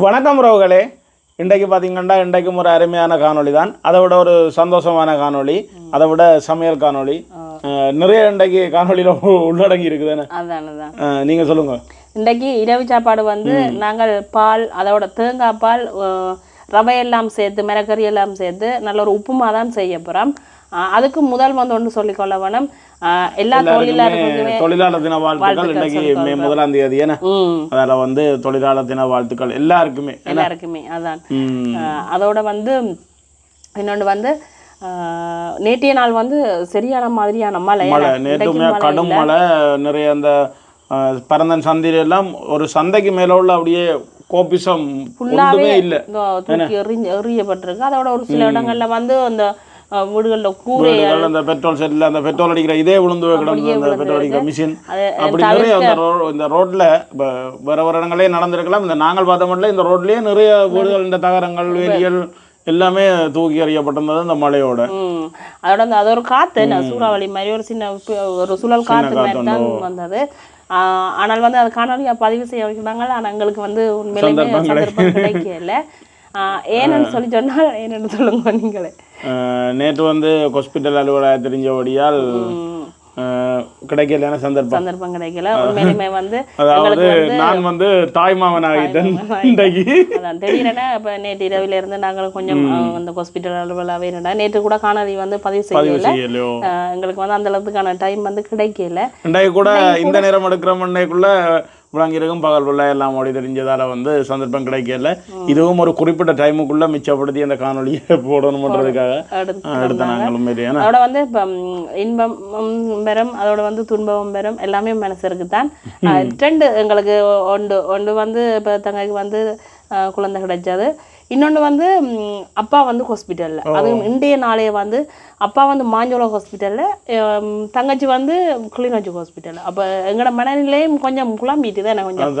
வணக்கம் ரோகளே. இன்றைக்கு பார்த்தீங்கன்னா இன்றைக்கும் ஒரு அருமையான காணொளி தான். அதை விட ஒரு சந்தோஷமான காணொளி, அதை விட சமையல் காணொளி நிறைய இன்றைக்கு காணொலியில் உள்ளடங்கி இருக்குதுன்னு. நீங்கள் சொல்லுங்கள். இன்றைக்கு இரவு சாப்பாடு வந்து நாங்கள் பால், அதோட தேங்காய் பால், ரவையெல்லாம் சேர்த்து மிளகறி எல்லாம் சேர்த்து நல்ல ஒரு உப்புமா தான் செய்ய போகிறோம். அதுக்கு முதல் வந்து ஒன்று சொல்லிக்கொள்ள வேணும், எல்லா தொழிலாளர் தின வாழ்த்துக்கள். இன்னைக்கு மே 1ஆம் தேதி ஏன்னா அதில் வந்து தொழிலாளர் தின வாழ்த்துக்கள் எல்லாருக்குமே. அதான். அதோட வந்து இன்னொன்று வந்து நேற்றைய நாள் வந்து சரியான மாதிரியான மழை. நேற்றுமே கடும் மழை. நிறைய அந்த பரந்தன் சந்தையில எல்லாம் ஒரு சந்தைக்கு மேல உள்ள அப்படியே கோபிசம் ஃபுல்லாவே இல்லை எறியப்பட்டிருக்கு. அதோட ஒரு சில இடங்கள்ல வந்து அந்த வீடுகளில் கூரைகள், அந்த பெட்ரோல் செட்டில் அந்த பெட்ரோல் அடிக்கிற இதே விழுந்து கிடந்து அந்த பெட்ரோல் அடிக்கிற மிஷின் அப்படி நிறைய இந்த ரோட்ல வேற வேற இடங்களே நடந்திருக்கலாம். இந்த நாங்கள் பார்த்த மட்டும் இந்த ரோட்லயே நிறைய வீடுகள், இந்த தகரங்கள், வேலிகள் எல்லாமே தூக்கி எறியப்பட்டிருந்தது இந்த மழையோட. அதோட அது ஒரு காற்று, சூறாவளி மாதிரி ஒரு சின்ன ஒரு சுழல் காற்று மாதிரி தான் வந்தது. ஆனால் வந்து அது காணொலியாக பதிவு செய்ய வைக்கிறாங்க. ஆனால் எங்களுக்கு வந்து உண்மையிலேயே சந்தர்ப்பம் கிடைக்கல. ஏன்னு சொல்லி சொன்னால் என்னென்னு சொல்லுங்க நீங்களே. நேற்று வந்து ஹாஸ்பிட்டல் அலுவலகம் தெரிஞ்சபடியால் கிடைக்கல சந்தர்ப்பம் கிடைக்கல. உண்மையிலுமே வந்து அதாவது நான் வந்து தாய்மாமன் ஆகிட்டேன் இன்றைக்கு. அதான் திடீரென இப்போ நேற்று இரவில இருந்து நாங்கள் கொஞ்சம் அந்த ஹாஸ்பிட்டல் அலுவலாகவே இருந்தா நேற்று கூட காணொலி வந்து பதிவு செய்யல. எங்களுக்கு வந்து அந்த அளவுக்கான டைம் வந்து கிடைக்கல. இன்றைக்கு கூட இந்த நேரம் எடுக்கிற மண்டைக்குள்ள விளங்கிருக்கும் பகல் பிள்ளை எல்லாம் ஓடி தெரிஞ்சதால் வந்து சந்தர்ப்பம் கிடைக்கல. இதுவும் ஒரு குறிப்பிட்ட டைமுக்குள்ள மிச்சப்படுத்தி அந்த காணொலியை போடணுன்றதுக்காக எடுத்த நாங்களும். அதோட வந்து இப்போ இன்பம் பெறும், அதோட வந்து துன்பம் பெறும், எல்லாமே மனசருக்கு தான். ரெண்டு எங்களுக்கு ஒன்று வந்து இப்போ தங்கைக்கு வந்து குழந்தை கிடைச்சது. இன்னொன்று வந்து அப்பா வந்து ஹாஸ்பிட்டலில், அதுவும் இன்றைய நாளைய வந்து அப்பா வந்து மாஞ்சோளம் ஹாஸ்பிட்டலில், தங்கச்சி வந்து கிளிநொச்சி ஹாஸ்பிட்டலில். அப்போ எங்களோட மனநிலையும் கொஞ்சம் குழம்பிட்டு தான் கொஞ்சம்.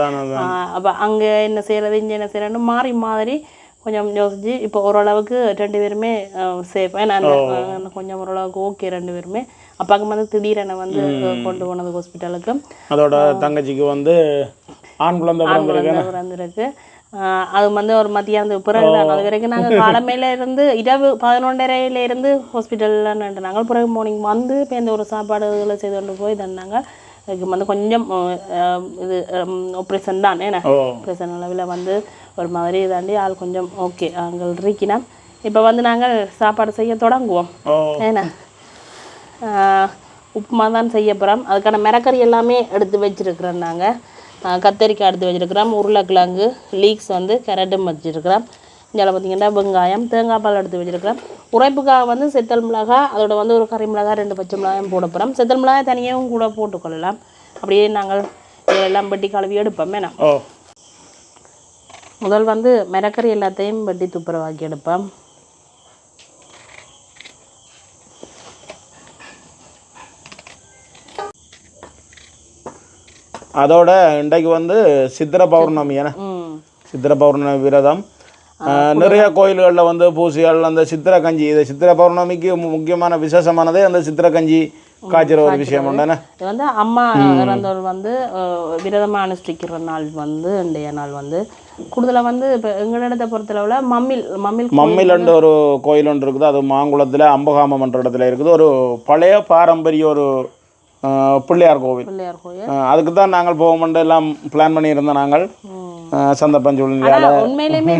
அப்போ அங்கே என்ன செய்கிறது இங்கே என்ன செய்யறேன்னு மாறி மாதிரி கொஞ்சம் யோசிச்சு இப்போ ஓரளவுக்கு ரெண்டு பேருமே சேஃப். ஏன்னா கொஞ்சம் ஓரளவுக்கு ஓகே ரெண்டு பேருமே. அப்பாவுக்கு வந்து திடீரென வந்து கொண்டு போனது ஹாஸ்பிட்டலுக்கு. அதோட தங்கச்சிக்கு வந்து ஆண் குழந்தை பிறந்திருக்கு. அது வந்து ஒரு மத்தியானத்துக்கு பிறகு தான். அது வரைக்கும் நாங்கள் காலமையில இருந்து இரவு 11:30 ஹாஸ்பிட்டலில் நாங்கள் பிறகு மார்னிங் வந்து இப்போ இந்த ஒரு சாப்பாடுகளை செய்து கொண்டு போய் தந்தாங்க. அதுக்கு வந்து கொஞ்சம் இது ஆப்ரேஷன் தான். ஏன்னா ஆப்ரேஷன் அளவில் வந்து ஒரு மாதிரி தாண்டி ஆள் கொஞ்சம் ஓகே அங்கே இருக்கினா இப்போ வந்து நாங்கள் சாப்பாடு செய்ய தொடங்குவோம். ஏன்னா உப்புமா தான் செய்ய போகிறோம். அதுக்கான மிளகறி எல்லாமே எடுத்து வச்சுருக்குறோம். நாங்கள் கத்தரிக்காய் எடுத்து வச்சுருக்கிறோம், உருளைக்கிழங்கு, லீக்ஸ் வந்து கேரட்டும் வச்சுருக்கிறோம். இதில் பார்த்திங்கன்னா வெங்காயம், தேங்காய் பால் எடுத்து வச்சுருக்கிறோம். உரைப்புக்காக வந்து செத்தல் மிளகாய், அதோட வந்து ஒரு கறி மிளகாய், 2 பச்சை மிளகாயும் போட போகிறோம். செத்தல் மிளகாய் தனியாகவும் கூட போட்டுக்கொள்ளலாம். அப்படியே நாங்கள் எல்லாம் வெட்டி கழுவி எடுப்போம். வேணாம் முதல் வந்து மிளகறி எல்லாத்தையும் வெட்டி துப்புரவாக்கி எடுப்போம். அதோட இன்றைக்கு வந்து சித்திரை பௌர்ணமி. ஏன்னா சித்திரை பௌர்ணமி விரதம் நிறைய கோயில்களில் வந்து பூசிகள் அந்த சித்திரை கஞ்சி, இது சித்திரை பௌர்ணமிக்கு முக்கியமான விசேஷமானதே அந்த சித்திரை கஞ்சி காய்ச்சிற ஒரு விஷயம் உண்டானே. இது வந்து அம்மா இறந்தவர் வந்து விரதமாக அனுஷ்டிக்கிற நாள் வந்து இன்றைய நாள் வந்து கூடுதலாக வந்து இப்போ எங்களிடத்தை பொறுத்தளவில் மம்மில் ஒரு கோயில் ஒன்று இருக்குது. அது மாங்குளத்தில் அம்பகாமம் என்ற இடத்துல இருக்குது. ஒரு பழைய பாரம்பரிய ஒரு பிள்ளையார் கோவில். அதுக்கு தான் நாங்கள் போக எல்லாம் பிளான் பண்ணியிருந்தோம். நாங்கள் சந்தர்ப்பம் உண்மையிலுமே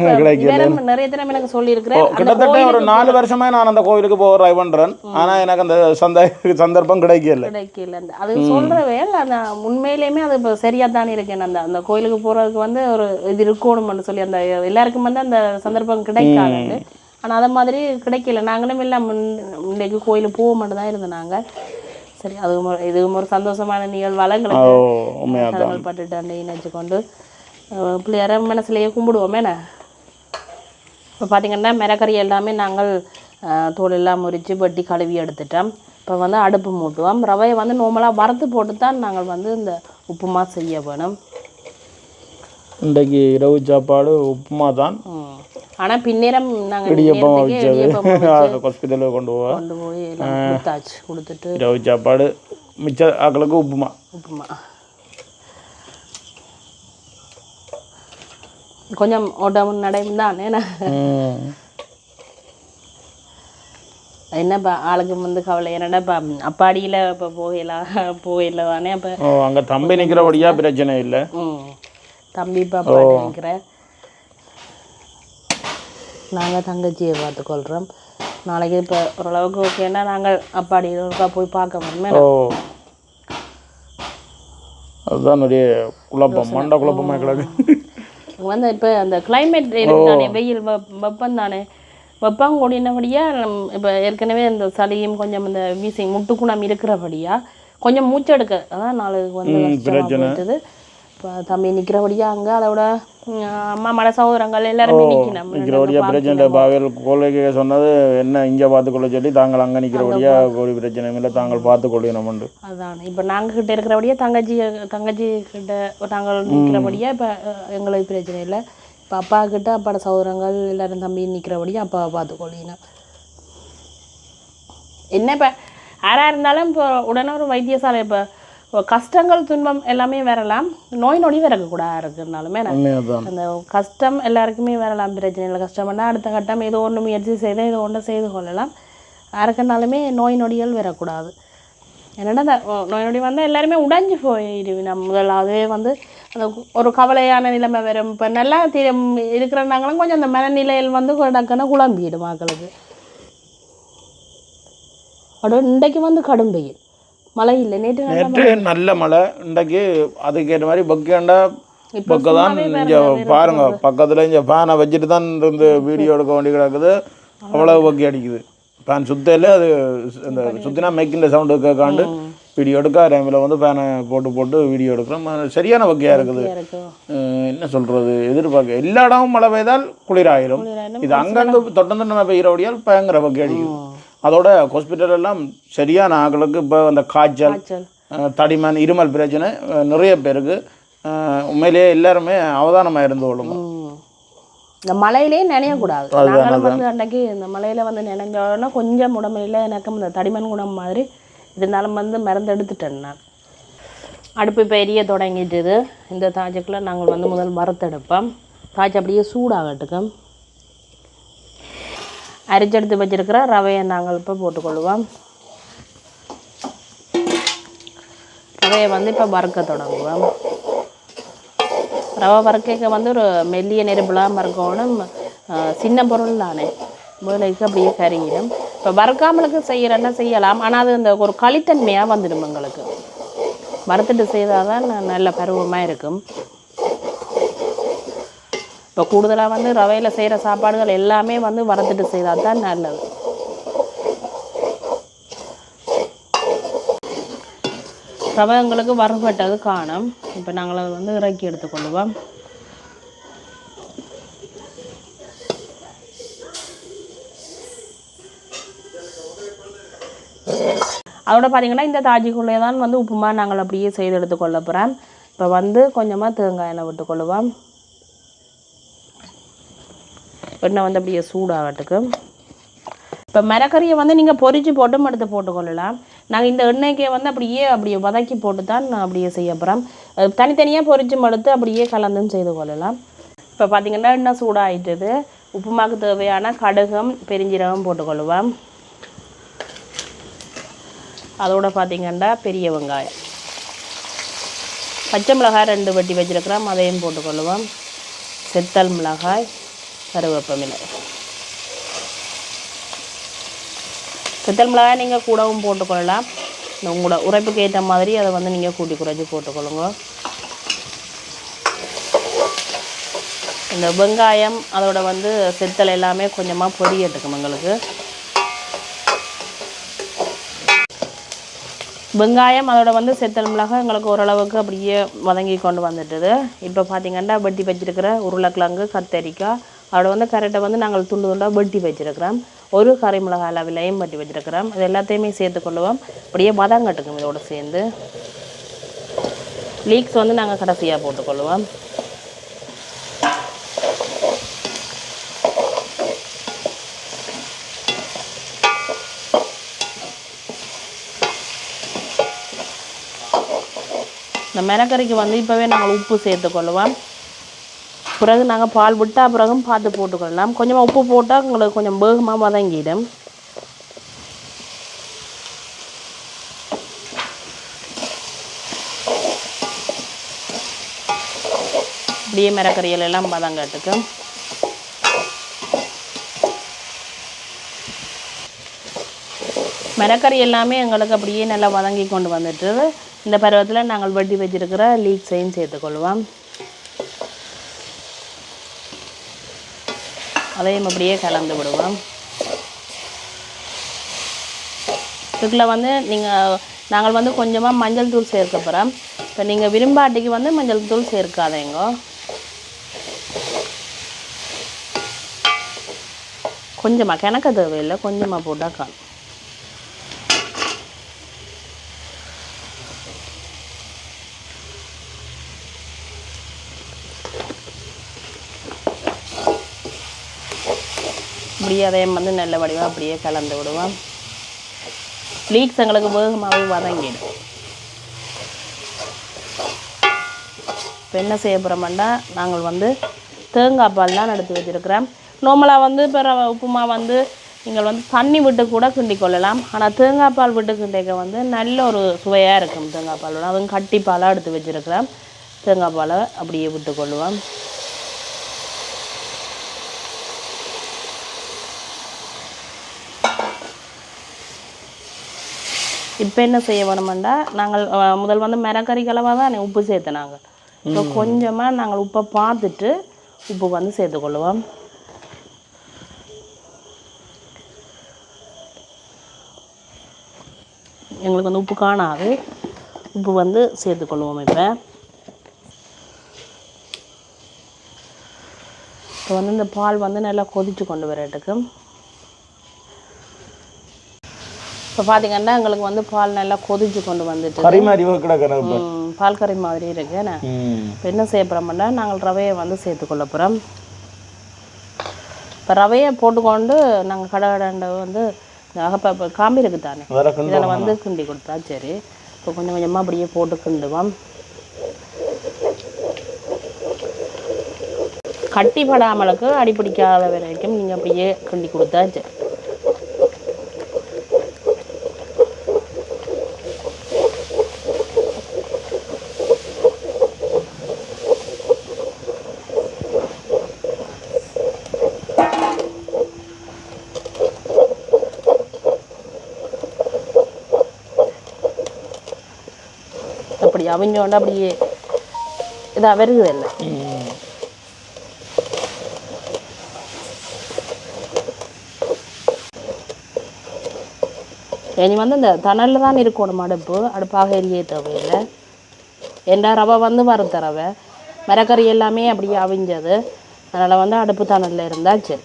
நிறைய தடவை எனக்கு சொல்லியிருக்கிறேன். கிட்டத்தட்ட ஒரு 4 வருஷமா நான் அந்த கோவிலுக்கு போக ட்ரை பண்றேன். ஆனா எனக்கு அந்த சந்தர்ப்பம் கிடைக்கல. அது சொல்றவே அந்த உண்மையிலேயுமே அது இப்போ சரியா தானே இருக்கேன். அந்த கோயிலுக்கு போறதுக்கு வந்து ஒரு இது இருக்கணும்னு சொல்லி அந்த எல்லாருக்கும் வந்து அந்த சந்தர்ப்பம் கிடைக்காது. ஆனா அதை மாதிரி கிடைக்கல. நாங்களும் எல்லாம் இன்னைக்கு கோயிலுக்கு போக மட்டும் தான் இருந்தோம். நாங்கள் சரி இதுவும் ஒரு சந்தோஷமான நிகழ்வு பட்டுட்டு நினைச்சுக்கொண்டு பிள்ளையார மனசுலேயே கும்பிடுவோம். என்ன இப்போ பார்த்திங்கன்னா மிளகறி எல்லாமே நாங்கள் தோல் எல்லாம் முறித்து வெட்டி கழுவி எடுத்துட்டோம். இப்போ வந்து அடுப்பு மூட்டுவோம். ரவையை வந்து நார்மலாக வறுத்து போட்டு தான் நாங்கள் வந்து இந்த உப்புமா செய்ய வேணும். இன்றைக்கு இரவு சாப்பாடு உப்புமா தான். ஆனால் பின்னேரம் நாங்கள் ஹாஸ்பிட்டலுக்கு கொண்டு போய் கொடுத்தாச்சு. கொடுத்துட்டு இரவு சாப்பாடு மிச்ச ஆக்களுக்கு உப்புமா. கொஞ்சம் ஓட்டமும் நடையும் தான் என்னப்பா ஆளுக்கு வந்து கவலை என்னடாப்பா அப்பாடியில் இப்போ போயிடல தானே அப்போ அங்கே தம்பி நிற்கிறபடியா பிரச்சனை இல்லை. தம்பி இப்போ அப்பாடி நிற்கிற நாங்கள் தங்கச்சியை பார்த்துக்கொள்கிறோம். நாளைக்கு இப்போ ஓரளவுக்கு ஓகேன்னா நாங்கள் அப்பாடியில் ஒருக்கா போய் பார்க்க முடியுமே. அதுதான் நிறைய குழப்பம், மண்ட குழப்பமாக கிடக்கு. வந்து இப்போ அந்த கிளைமேட் இருக்கு தானே, வெயில் வெப்பம் தானே, வெப்பம் கூடினபடியாக இப்போ ஏற்கனவே இந்த சளியும் கொஞ்சம் இந்த வீசிங் முட்டுக்குணம் இருக்கிறபடியா கொஞ்சம் மூச்செடுக்க அதான் நாளைக்கு வந்து போயிட்டுது. இப்போ தம்பி நிற்கிறபடியா அங்கே அதோட அம்மா மட சகோதரங்கள் எல்லாருமே நிற்கணும். சொன்னது என்ன இங்கே பார்த்துக்கொள்ள சொல்லி தாங்கள் அங்கே நிற்கிறபடியா ஒரு பிரச்சனை இல்லை, தாங்கள் பார்த்துக்கொள்ளணும். அதான் இப்போ நாங்கள் கிட்ட இருக்கிறபடியா தங்கச்சி கிட்ட நாங்கள் நிற்கிறபடியா இப்போ எங்களுக்கு பிரச்சனை இல்லை. இப்போ அப்பா கிட்ட அப்பாவோட சகோதரங்கள் எல்லாரும் தம்பி நிற்கிறபடியா அப்பாவை பார்த்துக்கொள்ளினோம். என்ன இப்போ யாராக இருந்தாலும் இப்போ உடனே ஒரு வைத்தியசாலை இப்போ கஷ்டங்கள் துன்பம் எல்லாமே வரலாம், நோய் நொடி வரக்கூடாது இருக்குனாலுமே அந்த கஷ்டம் எல்லாருக்குமே வரலாம், பிரச்சனை இல்லை. கஷ்டம்னா அடுத்த கட்டம் ஏதோ ஒன்று முயற்சி செய்து ஏதோ ஒன்று செய்து கொள்ளலாம். யாருக்குனாலுமே நோய் நொடிகள் வரக்கூடாது. என்னென்னா அந்த நோய் நொடி வந்தால் எல்லாருமே உடைஞ்சு போயிடுவோம். முதலாவதே வந்து அந்த ஒரு கவலையான நிலைமை வரும். இப்போ நல்லா இருக்கிறனாங்களும் கொஞ்சம் அந்த மனநிலையில் வந்து டக்குன்னு குழம்பிடும் மக்களுக்கு. அப்படியே இன்றைக்கு வந்து கடும் வெயில், மழை இல்லை. நேற்று நல்ல மழை, இன்றைக்கு அதுக்கேற்ற மாதிரி பக்கேண்டா பக்கம் தான். இங்கே பாருங்க, பக்கத்தில் இங்கே ஃபேனை வச்சுட்டு தான் இருந்து வீடியோ எடுக்க வேண்டி கிடக்குது. அவ்வளோ பக்கி அடிக்குது. ஃபேன் சுத்தையில் அது இந்த சுற்றினா மேக்கின்ற சவுண்டு கேட்காண்டு வீடியோ எடுக்க டைமில் வந்து ஃபேனை போட்டு வீடியோ எடுக்கிறோம். சரியான வகையாக இருக்குது. என்ன சொல்கிறது, எதிர்பார்க்க எல்லா இடமும் மழை பெய்தால் குளிராயிரும். இது அங்கங்கே தொட்டந்தண்டமாக பெய்கிறபடியால் பயங்கர வகை அடிக்கும். அதோட ஹாஸ்பிட்டல் எல்லாம் சரியான ஆக்களுக்கு இப்போ அந்த காய்ச்சல், தடிமன், இருமல் பிரச்சனை நிறைய பேருக்கு. உண்மையிலேயே எல்லாருமே அவதானமாக இருந்து கொள்ளுங்க. இந்த மழையிலே நினையக்கூடாது. நாங்களும் வந்து அன்றைக்கி இந்த மழையில் வந்து நினைஞ்சோன்னா கொஞ்சம் உடம்புல எனக்கு இந்த தடிமன் குணம் மாதிரி இருந்தாலும் வந்து மருந்து எடுத்துட்டேன் நான். அடுப்பு இப்போ எரிய தொடங்கிட்டுது. இந்த தாஜுக்குள்ளே நாங்கள் வந்து முதல் வறுத்தெடுப்போம். தாஜ் அப்படியே சூடாகட்டுக்கும். அரிச்செடுத்து வச்சுருக்கிற ரவையை நாங்கள் இப்போ போட்டுக்கொள்வோம். ரவையை வந்து இப்போ வறுக்க தொடங்குவோம். ரவை வறுக்க வந்து ஒரு மெல்லிய நெருப்புலாம் வறுக்கணும். சின்ன பொருள் தானே, முதலுக்கு அப்படியே கறியிடும். இப்போ வறுக்காமலுக்கு செய்கிறேன்னா செய்யலாம், ஆனால் அது அந்த ஒரு களித்தன்மையாக வந்துடும் எங்களுக்கு. வறுத்துட்டு செய்தால் தான் நல்ல பருவமாக இருக்கும். இப்போ கூடுதலாக வந்து ரவையில் செய்கிற சாப்பாடுகள் எல்லாமே வந்து வறுத்துட்டு செய்தால் தான் நல்லது. ரவை எங்களுக்கு வறுபட்டது காணும். இப்போ நாங்கள் அதை வந்து இறக்கி எடுத்துக்கொள்ளுவோம். அதோட பார்த்திங்கன்னா இந்த தாஜிக்குள்ளே தான் வந்து உப்புமா நாங்கள் அப்படியே செய்து எடுத்துக்கொள்ள போகிறோம். இப்போ வந்து கொஞ்சமாக தேங்காய் எண்ணெய் விட்டுக்கொள்ளுவோம். எண்ணெய் வந்து அப்படியே சூடாகட்டுக்கு. இப்போ மரக்கறியை வந்து நீங்கள் பொரிச்சு போட்டும் எடுத்து போட்டுக்கொள்ளலாம். நாங்கள் இந்த எண்ணெய்க்கே வந்து அப்படியே வதக்கி போட்டு தான் நான் அப்படியே செய்ய போகிறோம். தனித்தனியாக பொரிச்சும் எடுத்து அப்படியே கலந்தும் செய்து கொள்ளலாம். இப்போ பார்த்திங்கன்னா எண்ணெய் சூடாகிட்டுது. உப்புமாவுக்கு தேவையான கடுகும் பெருஞ்சீரகம் போட்டுக்கொள்ளுவோம். அதோட பார்த்திங்கன்னா பெரிய வெங்காயம், பச்சை மிளகாய் 2 வெட்டி வச்சுருக்கிறோம், அதையும் போட்டுக்கொள்ளுவோம். செத்தல் மிளகாய், கருவேப்பமிலை. செத்தல் மிளகாய் நீங்கள் கூடவும் போட்டுக்கொள்ளலாம். உங்களோட உரைப்புக்கு ஏற்ற மாதிரி அதை வந்து நீங்கள் கூட்டி குறைச்சி போட்டுக்கொள்ளுங்க. இந்த வெங்காயம் அதோட வந்து செத்தல் எல்லாமே கொஞ்சமாக பொரியட்டுக்கும் எங்களுக்கு. வெங்காயம் அதோட வந்து செத்தல் மிளகாய் எங்களுக்கு ஓரளவுக்கு அப்படியே வதங்கி கொண்டு வந்துட்டுது. இப்போ பார்த்திங்கன்னா வெட்டி வச்சுருக்கிற உருளைக்கிழங்கு, கத்தரிக்காய் அதோட வந்து கரெக்டை வந்து நாங்கள் துண்டு துண்டாக வெட்டி வச்சுருக்கிறோம். ஒரு கறி மிளகாய் அளவிலையும் வெட்டி வச்சுருக்கிறோம். இது எல்லாத்தையுமே சேர்த்துக்கொள்ளுவோம். அப்படியே வதங்கட்டுக்கும். இதோடு சேர்ந்து லீக்ஸ் வந்து நாங்கள் கடைசியாக போட்டுக்கொள்ளுவோம். இந்த மிளகறிக்கு வந்து இப்போவே நாங்கள் உப்பு சேர்த்துக்கொள்ளுவோம். பிறகு நாங்கள் பால் விட்டால் பிறகும் பார்த்து போட்டுக்கொள்ளலாம். கொஞ்சமாக உப்பு போட்டால் உங்களுக்கு கொஞ்சம் வேகமாக வதங்கிடும். இப்படியே மிரக்கறிகள் எல்லாம் வதங்கட்டுக்கு. மிரக்கறி எல்லாமே எங்களுக்கு அப்படியே நல்லா வதங்கி கொண்டு வந்துட்டு இந்த பருவத்தில் நாங்கள் வெட்டி வச்சிருக்கிற லீக்ஸையும் சேர்த்துக்கொள்வோம். அதையும் அப்படியே கலந்து விடுவோம். இதுக்குள்ள வந்து நாங்கள் வந்து கொஞ்சமாக மஞ்சள் தூள் சேர்க்க போகிறோம். இப்போ நீங்கள் விரும்பாட்டிக்கு வந்து மஞ்சள் தூள் சேர்க்காதேங்க. கொஞ்சமாக கிணக்க தேவையில்லை, கொஞ்சமாக போட்டால் காணும். அப்படியே அதையும் வந்து நல்ல வடிவாக அப்படியே கலந்து விடுவோம். லீக்ஸ் எங்களுக்கு வேகமாகவே வதங்கிடும். இப்போ என்ன செய்ய போகிறோம்னா நாங்கள் வந்து தேங்காய் பால் தான் எடுத்து வச்சுருக்கிறோம். நார்மலாக வந்து இப்போ உப்புமா வந்து நீங்கள் வந்து தண்ணி விட்டு கூட கிண்டி கொள்ளலாம். ஆனால் தேங்காய் பால் விட்டு கிண்டிக்க வந்து நல்ல ஒரு சுவையாக இருக்கும். தேங்காய் பால் அதுவும் கட்டி பாலாக எடுத்து வச்சுருக்கிறோம். தேங்காய் பாலை அப்படியே விட்டு கொள்ளுவோம். இப்போ என்ன செய்ய வேணுமெண்டா நாங்கள் முதல் வந்து மிரக்கறி கலவாக தான் உப்பு சேர்த்துனாங்க. இப்போ கொஞ்சமாக நாங்கள் உப்பை பார்த்துட்டு உப்பு வந்து சேர்த்துக்கொள்ளுவோம். எங்களுக்கு வந்து உப்பு காணாது, உப்பு வந்து சேர்த்துக்கொள்ளுவோம். இப்போ வந்து இந்த பால் வந்து நல்லா கொதித்து கொண்டு வரட்டுக்கு. இப்போ பார்த்தீங்கன்னா எங்களுக்கு வந்து பால் நல்லா கொதிச்சு கொண்டு வந்துட்டு பால் கறி மாதிரி இருக்கு. இப்போ என்ன செய்ய போகிறோம்னா நாங்கள் ரவையை வந்து சேர்த்துக்கொள்ள போகிறோம். இப்போ ரவையை போட்டுக்கொண்டு நாங்கள் கடை வந்து அகப்ப காம்பி இருக்கு தானே, இதில் வந்து கிண்டி கொடுத்தா சரி. இப்போ கொஞ்சம் கொஞ்சமாக அப்படியே போட்டு கிண்டுவோம். கட்டி படாமலுக்கு அடிப்பிடிக்காத வரைக்கும் நீங்கள் அப்படியே கிண்டி கொடுத்தா சரி. அப்படி அவிஞ்சோண்டு அப்படியே இதாக வருகுது இல்லை. இனி வந்து இந்த தணலில் தான் இருக்கணும் அடுப்பாக எரிய தேவையில்லை. ஏண்டா ரவை வந்து வறுத்த ரவை, மிரக்கறி எல்லாமே அப்படியே அவிஞ்சது, அதனால் வந்து அடுப்பு தணலில் இருந்தால் சரி.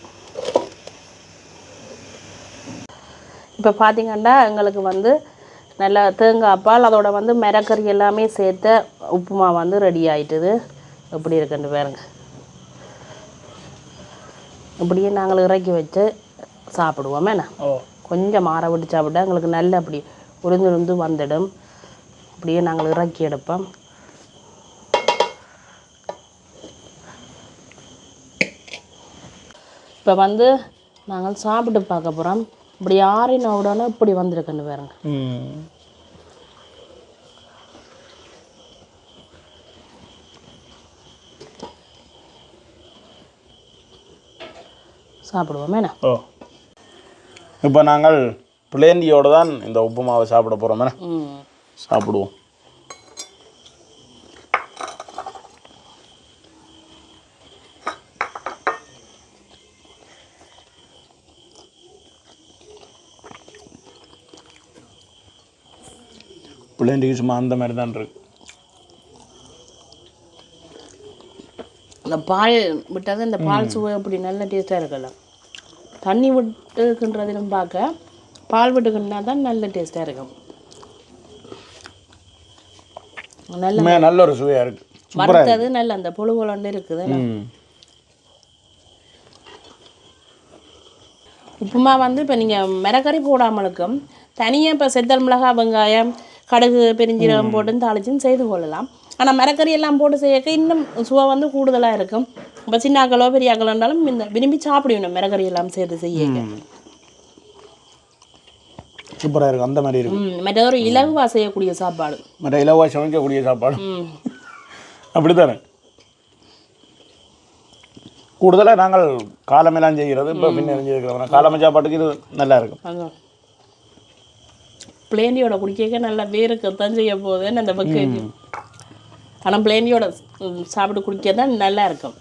இப்போ பார்த்திங்கன்னா எங்களுக்கு வந்து நல்லா தேங்காய் பால் அதோட வந்து மிரக்கறி எல்லாமே சேர்த்த உப்புமா வந்து ரெடி ஆகிட்டுது. எப்படி இருக்குன்னு பாருங்க. இப்படியே நாங்கள் இறக்கி வச்சு சாப்பிடுவோம். என்ன கொஞ்சம் மாற விட்டு சாப்பிட்டா எங்களுக்கு நல்ல அப்படி உருந்து வந்துடும். அப்படியே நாங்கள் இறக்கி எடுப்போம். இப்போ வந்து நாங்கள் சாப்பிட்டு பார்க்க போகிறோம். இப்படி ஆறின உடனே இப்படி வந்திருக்குன்னு பாருங்க. சாப்பிடுவோமே. இப்போ நாங்கள் பிளேண்டியோடு தான் இந்த உப்புமாவை சாப்பிட போகிறோமே. சாப்பிடுவோம். பிளேண்டிக்கு சும்மா அந்த மாதிரி தான் இருக்கு. இந்த பால் விட்டது இந்த பால் சுவை அப்படி நல்ல டேஸ்ட்டாக இருக்கலாம். தண்ணி விட்டுக்கின்றதிலும் பார்க்க பால் விட்டுக்கின்றா தான் நல்ல டேஸ்ட்டாக இருக்கும். நல்ல ஒரு சுவையாக இருக்குது. வறுத்தது நல்ல அந்த பொழு பொழண்டு இருக்குது. உப்புமா வந்து இப்போ நீங்கள் மிரக்கறி போடாமலுக்கும் தனியாக இப்போ செத்தல் மிளகாய் வெங்காயம் கடுகு பெருஞ்சீரகம் போட்டு தாளிச்சுன்னு செய்து கொள்ளலாம். ஆனால் மரக்கறி எல்லாம் போட்டு செய்யக்க இன்னும் சுவை வந்து கூடுதலாக இருக்கும். இப்போ சின்ன ஆக்களோ பெரிய ஆக்களோ இருந்தாலும் இந்த விரும்பி சாப்பிடணும் மரக்கறி எல்லாம் சேர்த்து செய்ய. சூப்பராக இருக்கும் அந்த மாதிரி இருக்கும். மற்ற ஒரு இலகுவா செய்யக்கூடிய சாப்பாடு, மற்ற இலவா சமைக்கக்கூடிய சாப்பாடு அப்படித்தானே. கூடுதலாக நாங்கள் காலமெல்லாம் செய்கிறது இப்போ பின்ன செஞ்சுருக்கிறோம். காலமை சாப்பாட்டுக்கு இது நல்லா இருக்கும். பிளேண்டியோட குடிக்க நல்லா வேறுக்கத்தான் செய்ய போகுதுன்னு அந்த பக்கம். ஆனால் பிளேண்டியோட சாப்பிட்டு குடிக்க தான் நல்லா இருக்கும்.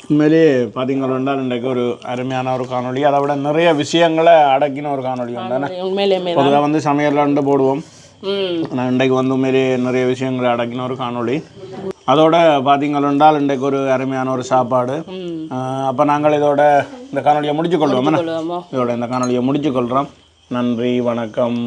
உண்மையிலேயே பார்த்தீங்கன்னா இன்றைக்கு ஒரு அருமையான ஒரு காணொலி, அதை விட நிறைய விஷயங்களை அடக்கின ஒரு காணொலி வந்தானே. உண்மையிலேயே பொதுவாக வந்து சமையல் போடுவோம், நான் இன்றைக்கு வந்து உண்மையிலேயே நிறைய விஷயங்களை அடக்கின ஒரு காணொலி. அதோட பார்த்தீங்கன்னா இன்றைக்கு ஒரு அருமையான ஒரு சாப்பாடு. அப்போ நாங்கள் இதோட இந்த காணொலியை முடிச்சுக்கொள்வோம். இதோட இந்த காணொலியை முடிச்சுக்கொள்கிறோம். நன்றி, வணக்கம்.